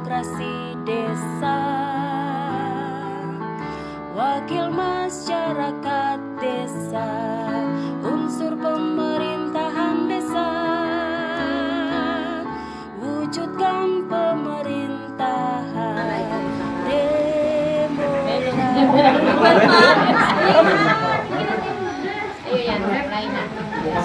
Demokrasi Desa, wakil masyarakat desa, unsur pemerintahan desa, wujudkan pemerintahan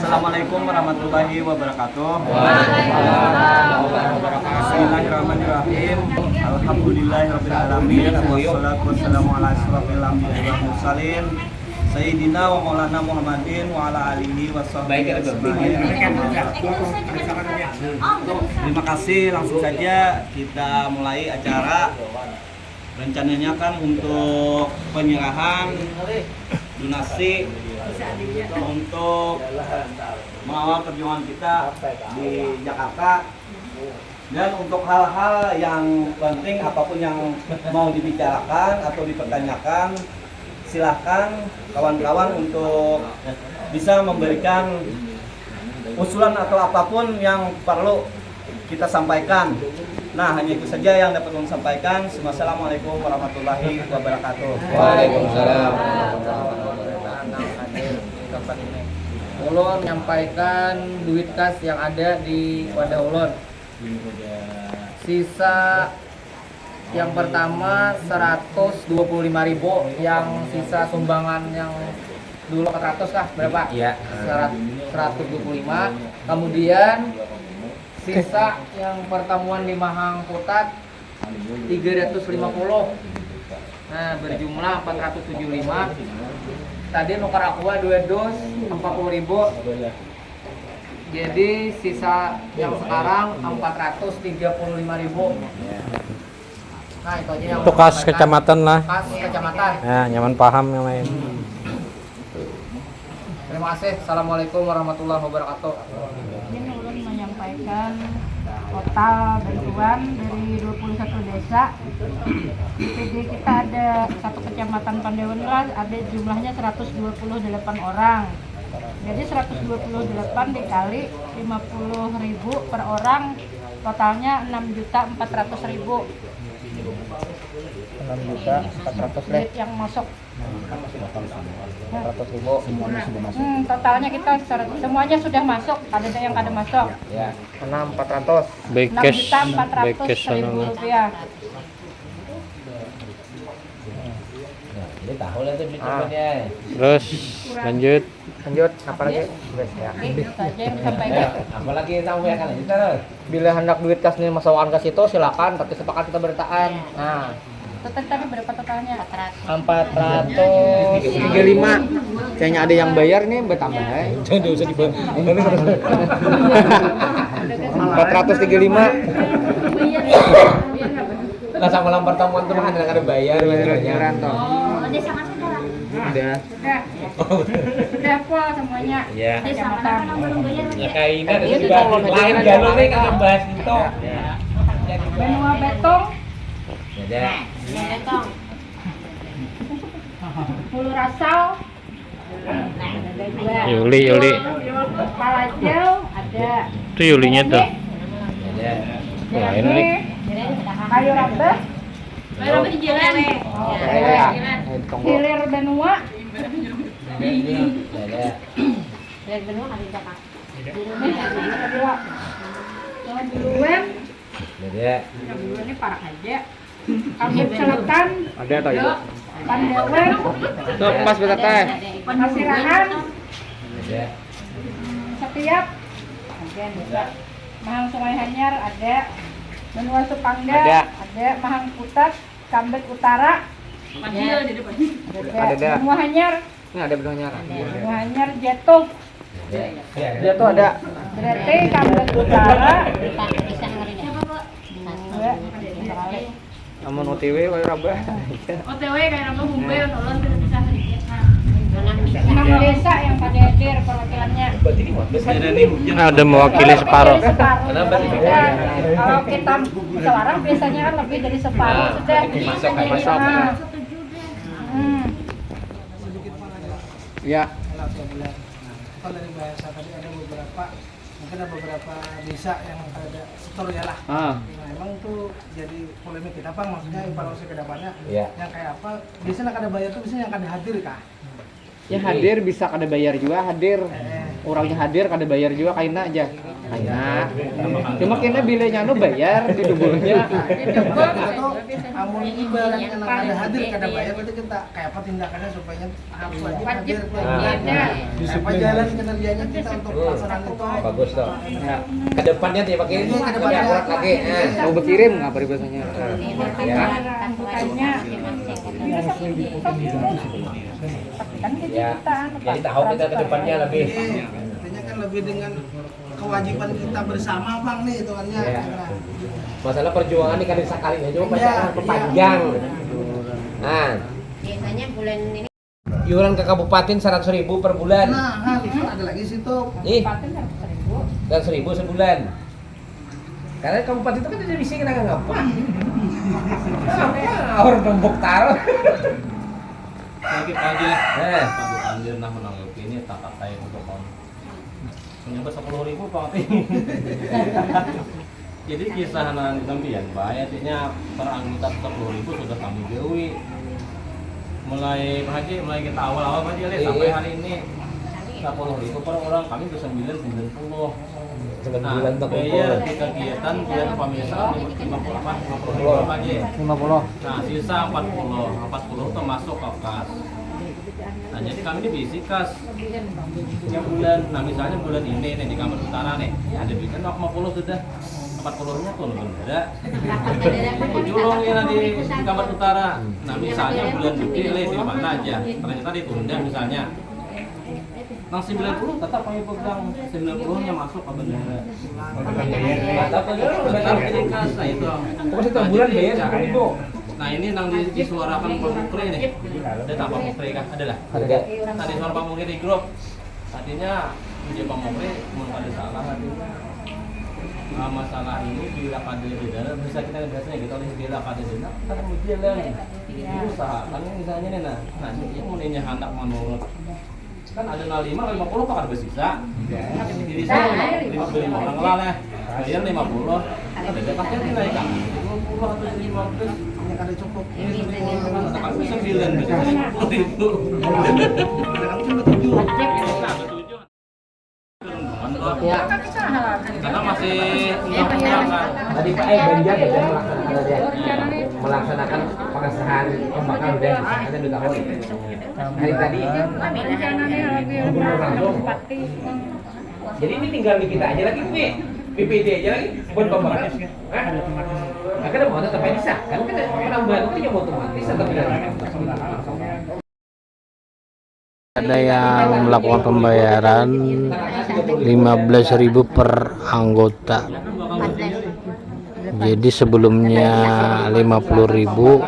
Assalamualaikum warahmatullahi wabarakatuh. Bismillahirrahmanirrahim. Alhamdulillahirrahmanirrahim. Wassalatu wassalamu ala asyrafil anbiya'i wal mursalin Sayyidina wa maulana Muhammadin wa ala alihi wa sahbihi ajma'in. Terima kasih, langsung saja kita mulai acara. Rencananya kan untuk penyerahan donasi untuk mengawal perjuangan kita di Jakarta, dan untuk hal-hal yang penting apapun yang mau dibicarakan atau dipertanyakan, silahkan kawan-kawan untuk bisa memberikan usulan atau apapun yang perlu kita sampaikan. Nah, hanya itu saja yang dapat kami sampaikan. Wassalamualaikum warahmatullahi wabarakatuh. Waalaikumsalam. Ulun menyampaikan duit kas yang ada di wadah ulun. Sisa yang pertama 125.000, yang sisa sumbangan yang dulu 400 kah? Berapa? Iya. 125. Kemudian sisa yang pertemuan di Mahang Putat 350. Nah, berjumlah 475. Tadi nukar aqua 2 dos 40.000. Jadi sisa yang sekarang 435.000. Nah, itu aja yang untuk kas kecamatan lah. Kas kecamatan. Ya, nyaman paham yang lain. Terima kasih. Assalamualaikum warahmatullahi wabarakatuh. Ini ulun menyampaikan total bantuan dari 21 desa. PD kita ada satu kecamatan Pandewenlas, ada jumlahnya 128 orang. Jadi 128 dikali 50.000 per orang, totalnya 6.400.000. 6.400.000 duit yang masuk. 400.000. Totalnya kita semuanya sudah masuk, ada yang kada masuk. Ya, 6.400. Baik cash, baik cash Rp6.400.000. Jadi tahu lah itu duitnya. Terus lanjut. Lanjut, apa lagi? Bes ya. Itu saja yang disampaikan. Apalagi sampaikan aja terus. Bila hendak duit kas ini masukkan ke situ silakan, tapi sepakat kita bertaan. Nah, Tadi berapa totalnya? 435. Kayaknya ada yang bayar nih bertambah ya. Jangan usah dibantu. 435. Nah, sama lamar pertemuan tuh kan ada bayar bayaran toh. Udah. Sudah full semuanya. Iya. Kecamatan. Ya kainan juga lain jalur nih kalau bahas itu. Benua Betong, Ya. Hulu Rasau, Yuli. Palajau, ada. Itu Yulinya tuh. Lain nih. Kayu Rabeh, di jalan. Hilir Benua, Biluwen, Biluwen ini parah aja. Kambing Selatan, Ada atau ibu? Pandewen, Tuh, pas betul teh. Pasirahan, Setiap, Mahang Sungai Hanyar ada, Benua Supangga ada, Mahang Putat, Kambet Utara, ada, Benua Hanyar, Ini ada bedanya. Benua Hanyar Jatuh, Dia tuh ada. berarti Kambet Utara, Namun OTW wae rabah. OTW kayak nama Bumbel, tolong tidak bisa 6 desa yang pada hadir perwakilannya. Ada mewakili separuh. Kenapa? Kalau kita musyawarah biasanya kan lebih dari separuh sudah. Masuk. Nah, Ya. Kalau dari bahasa tadi ada beberapa mungkin ada beberapa desa yang ada setor ya lah. Ah. Nah, emang tuh jadi polemik kita Bang, maksudnya evaluasi ke depannya Iya. yang kayak apa? Biasanya kada bayar tuh biasanya yang kada hadir kah? Ya hadir bisa kada bayar juga hadir. Orangnya hadir kada bayar juga kaina aja. Kaina. Cuma kena bilenya nu bayar di dubulnya. Atau amun ibaratnya yang kada hadir kada bayar berarti kita kayak apa tindakannya supaya harus wajib hadir. Apa jalan kinerjanya kita untuk pelaksanaan itu? Bagus toh. Ya. Ke depannya dia pakai ini Ke depannya. akurat lagi. Mau berkirim nggak peribahasanya? Ya. Bukannya kan Ya. Jadi tahu kita ke depannya lebih. Artinya kan lebih dengan kewajiban kita bersama Bang nih hitungannya. Ya. Masalah perjuangan ini kan sekali aja cuma panjang. Nah, Biasanya bulan ini iuran ke kabupaten 100.000 per bulan. Nah, itu ada lagi situ. Ih, dan 1.000 sebulan. Karena kabupaten itu kan ada misi kena ngapa? Orang tumbuk taruh. Sakit aja. Nah, Pak Anjir nah menanggapi ini tak saya untuk menyebut 10.000 Pak. Jadi kisah anak tampian bayarnya per anggota 10.000 sudah kami gawi. Mulai Pak Haji, mulai kita awal-awal Pak Haji lihat sampai hari ini 10.000 per orang kami ke 90. Nah, bulan tak bayar di kegiatan biar pemirsa 50 Pak Haji. 50. Nah, sisa 40 itu masuk ke kas. Nah, jadi kami ini bisi kas tiap bulan. Nah, misalnya bulan ini nih di Kamar Utara nih, ada bikin 50 sudah. 40-nya tuh ada. Julung ya di Kamar Utara. Nah, misalnya bulan Juli di mana aja. Ternyata ditunda misalnya. Nang 90 tetap kami pegang 90-nya masuk ke bendera. Tetap di kas. Nah, itu. Pokoknya setiap bulan bayar 10.000. Nah, ini nang disuarakan Pak Mukri nih. Ada tak Pak Mukri kah? Ada lah. Ada. Tadi suara Pak Mukri di grup. Tadinya dia Pak Mukri mau ada salah hatinya. Nah, masalah ini bila kada beda bisa kita biasanya gitu oleh bila kada beda kan mau jalan usahakan misalnya nih nah ini mau nanya hendak menurut kan ada 5 50 kan ada bersisa jadi saya 50 orang lah bayar 50 ada paketnya dinaikkan 50 atau 15 Yang kada cukup. kan 9 bisa 10.000 Ya. karena masih kurang kan. Tadi Pak Ganjar sudah melaksanakan pengesahan pembakaran udah ada 2 tahun. Hari tadi gubernur langsung. Jadi ini tinggal di kita aja lagi nih, PPD aja lagi buat pembakaran. Nah, kan mau tetap bisa kan penambahan itu yang otomatis tetap Ada yang melakukan pembayaran 15.000 per anggota. Jadi sebelumnya 50.000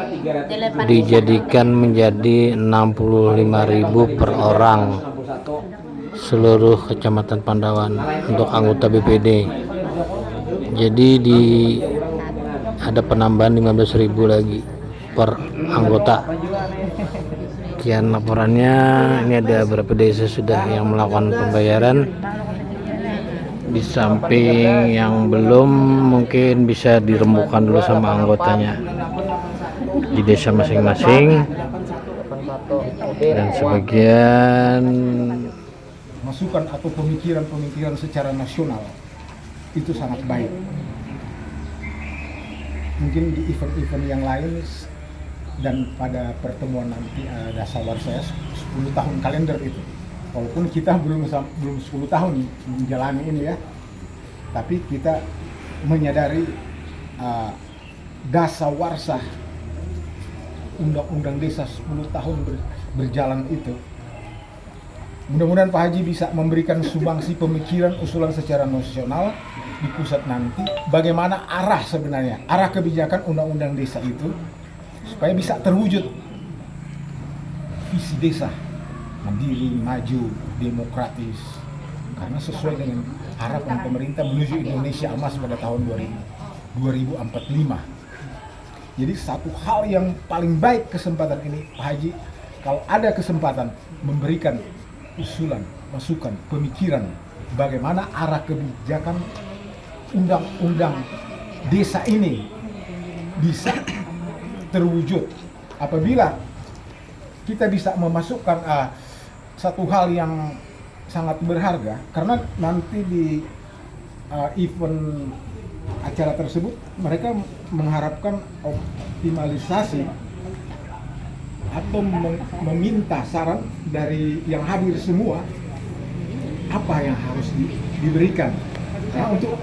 dijadikan menjadi 65.000 per orang seluruh Kecamatan Pandawan untuk anggota BPD. Jadi ada penambahan 15.000 lagi per anggota. Sekian laporannya. Ini ada beberapa desa sudah yang melakukan pembayaran. Di samping yang belum mungkin bisa dirembukan dulu sama anggotanya di desa masing-masing. Dan sebagian masukan atau pemikiran-pemikiran secara nasional itu sangat baik. Mungkin di event-event yang lain dan pada pertemuan nanti dasawarsa saya 10 tahun kalender itu, walaupun kita belum 10 tahun menjalani ini ya, tapi kita menyadari dasawarsa undang-undang desa 10 tahun berjalan itu. Mudah-mudahan Pak Haji bisa memberikan sumbangsi pemikiran usulan secara nasional di pusat nanti, bagaimana arah sebenarnya, arah kebijakan undang-undang desa itu supaya bisa terwujud visi desa mandiri, maju, demokratis, karena sesuai dengan harapan pemerintah menuju Indonesia emas pada tahun 2045. Jadi satu hal yang paling baik kesempatan ini Pak Haji, kalau ada kesempatan memberikan usulan, masukan, pemikiran bagaimana arah kebijakan undang-undang desa ini bisa terwujud. Apabila kita bisa memasukkan satu hal yang sangat berharga, karena nanti di event acara tersebut mereka mengharapkan optimalisasi atau meminta saran dari yang hadir semua apa yang harus diberikan untuk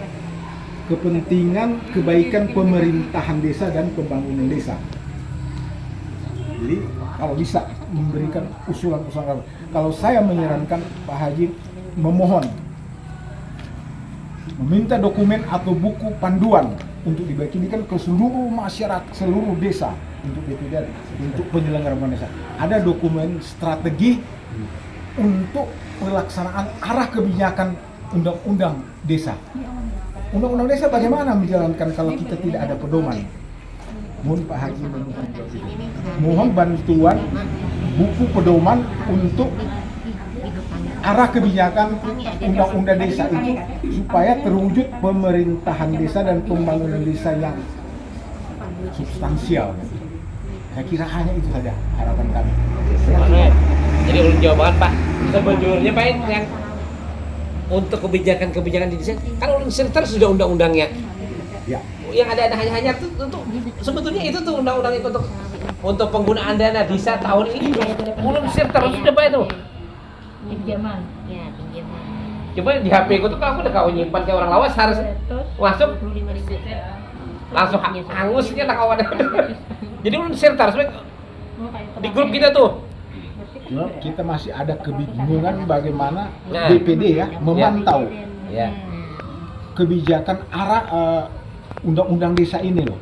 kepentingan kebaikan pemerintahan desa dan pembangunan desa. Jadi kalau bisa memberikan usulan-usulan, kalau saya menyarankan Pak Haji memohon meminta dokumen atau buku panduan untuk dibagikan ke seluruh masyarakat, seluruh desa untuk DPD, untuk penyelenggaraan desa. Ada dokumen strategi untuk pelaksanaan arah kebijakan undang-undang desa. Undang-undang desa bagaimana menjalankan kalau kita tidak ada pedoman? Mohon Pak Haji mohon bantuan buku pedoman untuk arah kebijakan undang-undang desa itu supaya terwujud pemerintahan desa dan pembangunan desa yang substansial. Saya kira hanya itu saja harapan kami. Jadi ulun jawaban Pak, sebetulnya Pak yang untuk kebijakan-kebijakan di desa kan ulun serta sudah undang-undangnya. Ya. Yang ada hanya itu sebetulnya itu tuh undang-undang itu untuk penggunaan dana desa tahun ini ulun serta sudah Pak itu. Pinjaman. Ya, pinjaman. Coba di HP ku tuh aku udah kau nyimpan kayak orang lawas harus masuk 25.000. langsung hangusnya tak kawan. Jadi ulun share terus di grup kita tuh. Cuma kita masih ada kebingungan bagaimana Nah. DPD ya memantau Ya. kebijakan arah undang-undang desa ini loh.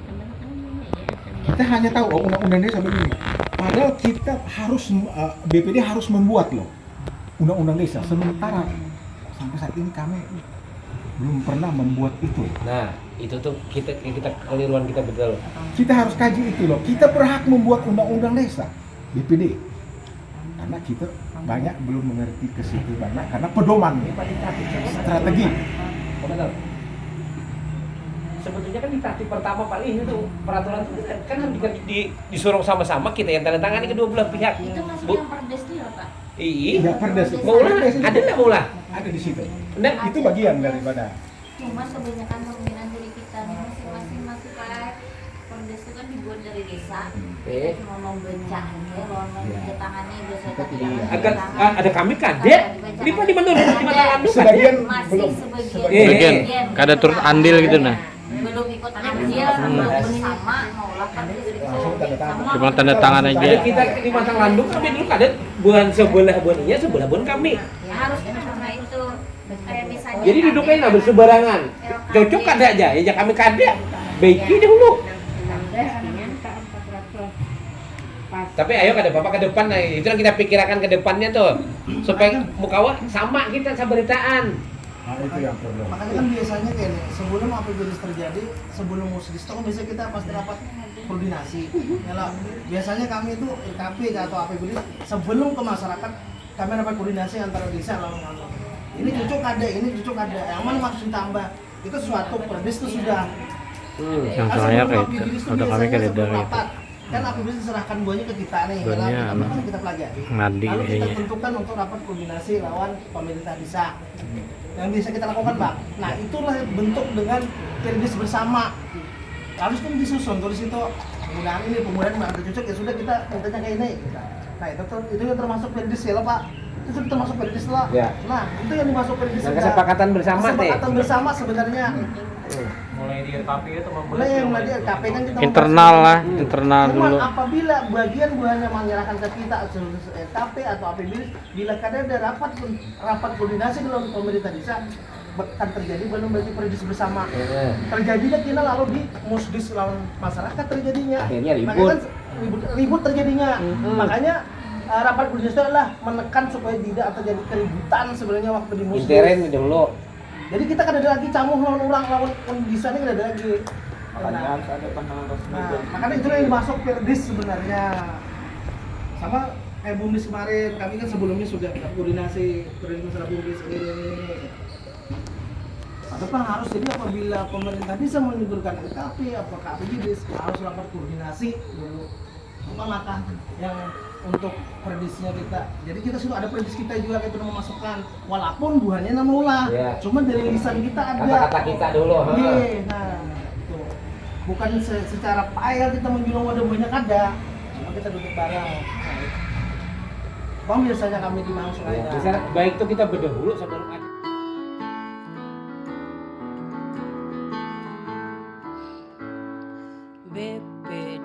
Kita hanya tahu undang-undang desa begini. Padahal kita harus BPD harus membuat loh undang-undang desa. Sementara sampai saat ini kami belum pernah membuat itu. Nah, itu tuh kita keliruan kita betul. Kita harus kaji itu loh. Kita berhak membuat undang-undang desa BPD. Karena kita banyak belum mengerti ke situ banyak karena pedoman strategi. Betul. Sebetulnya kan di tatip pertama paling itu peraturan itu kan harus disuruh sama-sama kita yang tanda tangani kedua belah pihak. Itu masuk yang perdes itu ya, Pak? Iya. Ya perdes. Maulah ada nggak maulah? Ada di situ. Nah, Itu bagian daripada. Cuma kebanyakan pembinaan dari kita nih masing-masing masuk Pak. Perdes itu kan dibuat dari desa. Kita cuma membaca aja, menandatangani biasa agak ada kami kadek. Lipat di mana? Di mana landung? Sebagian masih belum. Sebagian kada turut andil gitu nah. belum ikut andil bersama maulah kan Cuma tanda tangan Ada aja. kita di Matang Landung kami dulu kadek buan sebelah buaninya sebelah buan kami. ya harus karena itu kayak misalnya Jadi duduknya nggak bersebarangan. Cocok kada aja, ya kami kadek. Baiki dulu. Tapi ayo ke depan, ke depan nah, itu yang kita pikirkan ke depannya tuh supaya mukawa sama kita saberitaan. Nah, itu yang problem. Makanya kan biasanya kayak nih, sebelum APBD terjadi, sebelum musdis itu kan biasanya kita pasti rapat koordinasi. Kalau biasanya kami itu RKP atau APBD sebelum ke masyarakat kami rapat koordinasi antara desa lawan. Ini cocok ada, ini cocok ada. Yang mana maksud ditambah? Itu suatu perdes itu sudah. Yang soalnya kayak itu. Udah kami kayak dari itu. Kan APBD diserahkan buahnya ke kita nih, Buahnya kita pelajari. ngadi Lalu kita kayaknya. tentukan untuk rapat koordinasi lawan pemerintah desa. Yang bisa kita lakukan, Pak. Nah, itulah bentuk dengan perdes bersama. Harus kan disusun tulis itu penggunaan ini, penggunaan ada cocok ya sudah kita mintanya kayak ini. Nah, itu yang termasuk perdes ya, Pak. Itu sudah termasuk perdes lah. Ya. Nah, itu yang dimasuk perdes. Nah, kesepakatan bersama teh. Kesepakatan bersama sebenarnya. Mulai di RKP itu Mulai yang di RKP kan kita Internal lah, internal Cuman dulu. apabila bagian buahnya menyerahkan ke kita RKP atau APBD, bila kadang ada rapat koordinasi dalam pemerintah desa akan terjadi belum berarti perdes bersama. Terjadinya kita lalu di musdis lawan masyarakat terjadinya. Akhirnya ribut. Makanya kan ribut terjadinya. Makanya rapat koordinasi itu adalah menekan supaya tidak terjadi keributan sebenarnya waktu di musdis. Intern dulu. Jadi kita kan ada lagi camuh lawan orang lawan kondisinya kan ada lagi. makanya harus ada pandangan resmi. Nah, makanya itu yang dimasuk perdes sebenarnya. Sama kayak Bumdes kemarin, kami kan sebelumnya sudah koordinasi masalah Bumdes ini. depan harus, jadi apabila pemerintah bisa menyuburkan LKP apakah APBD harus lakukan koordinasi dulu apa langkah yang untuk predisinya kita. Jadi kita sudah ada prediksi kita juga kita memasukkan walaupun buahnya namula, cuma dari lisan kita ada kata-kata kita dulu. Nah, itu bukan secara file kita menjual wadah banyak ada, cuma kita duduk bareng. Bang biasanya kami di langsung aja. Bisa baik itu kita berdahulu sebelum aja. BPD